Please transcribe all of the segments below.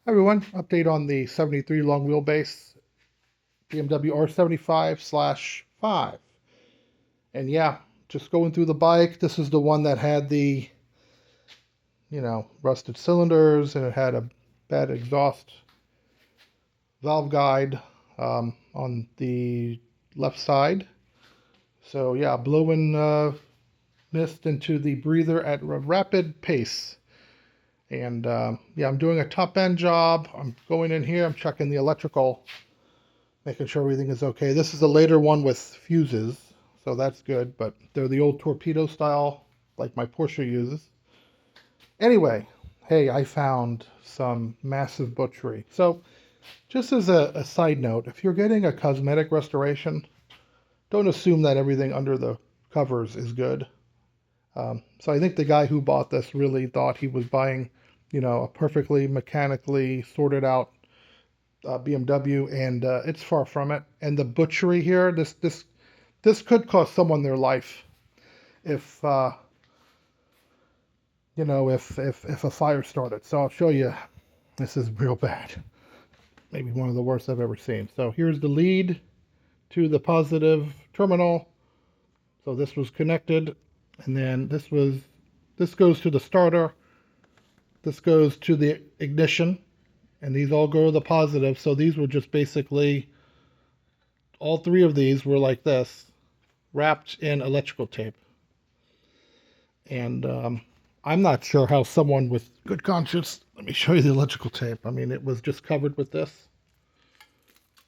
Hi everyone, update on the 73 long wheelbase BMW R75/5. And yeah, just going through the bike. This is the one that had the, rusted cylinders, and it had a bad exhaust valve guide on the left side. So yeah, blowing mist into the breather at a rapid pace. And yeah, I'm doing a top end job. I'm going in here, I'm checking the electrical, making sure everything is okay. This is a later one with fuses, so that's good, but they're the old torpedo style, like my Porsche uses. Anyway, hey, I found some massive butchery. So, just as a side note, if you're getting a cosmetic restoration, don't assume that everything under the covers is good. So I think the guy who bought this really thought he was buying, a perfectly mechanically sorted out BMW, and it's far from it. And the butchery here, this could cost someone their life if if a fire started. So I'll show you. This is real bad. Maybe one of the worst I've ever seen. So here's the lead to the positive terminal. So this was connected, and then this goes to the starter. This goes to the ignition, and these all go to the positive. So these were just basically, all three of these were like this, wrapped in electrical tape. And I'm not sure how someone with good conscience, let me show you the electrical tape. I mean, it was just covered with this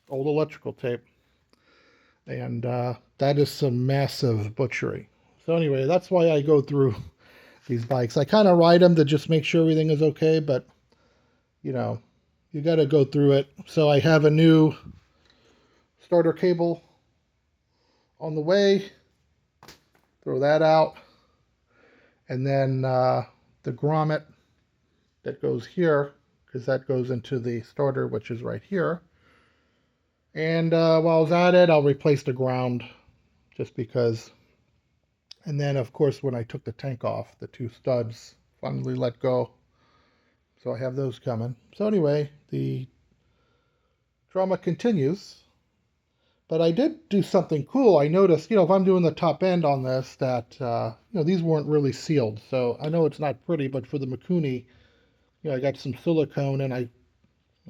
old electrical tape. And that is some massive butchery. So anyway, that's why I go through these bikes. I kind of ride them to just make sure everything is okay, but you got to go through it. So I have a new starter cable on the way. Throw that out. And then the grommet that goes here, because that goes into the starter, which is right here. And while I was at it, I'll replace the ground just because. And then, of course, when I took the tank off, the two studs finally let go. So I have those coming. So anyway, the drama continues. But I did do something cool. I noticed, if I'm doing the top end on this, that, these weren't really sealed. So I know it's not pretty, but for the Mikuni, I got some silicone, and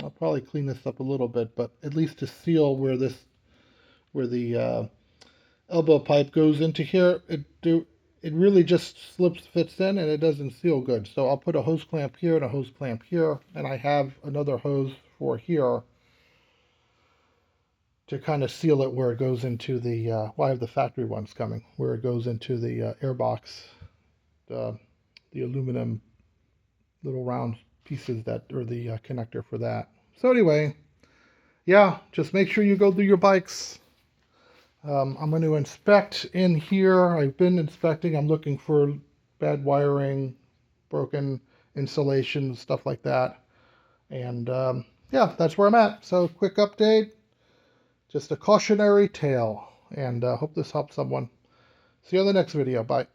I'll probably clean this up a little bit, but at least to seal where the elbow pipe goes into here, it really just fits in, and it doesn't seal good. So I'll put a hose clamp here and a hose clamp here, and I have another hose for here to kind of seal it where it goes into the, well, I have the factory ones coming, where it goes into the airbox, the aluminum little round pieces that, or the connector for that. So anyway, yeah, just make sure you go through your bikes. I'm going to inspect in here. I've been inspecting. I'm looking for bad wiring, broken insulation, stuff like that. And yeah, that's where I'm at. So quick update, just a cautionary tale. And hope this helps someone. See you on the next video. Bye.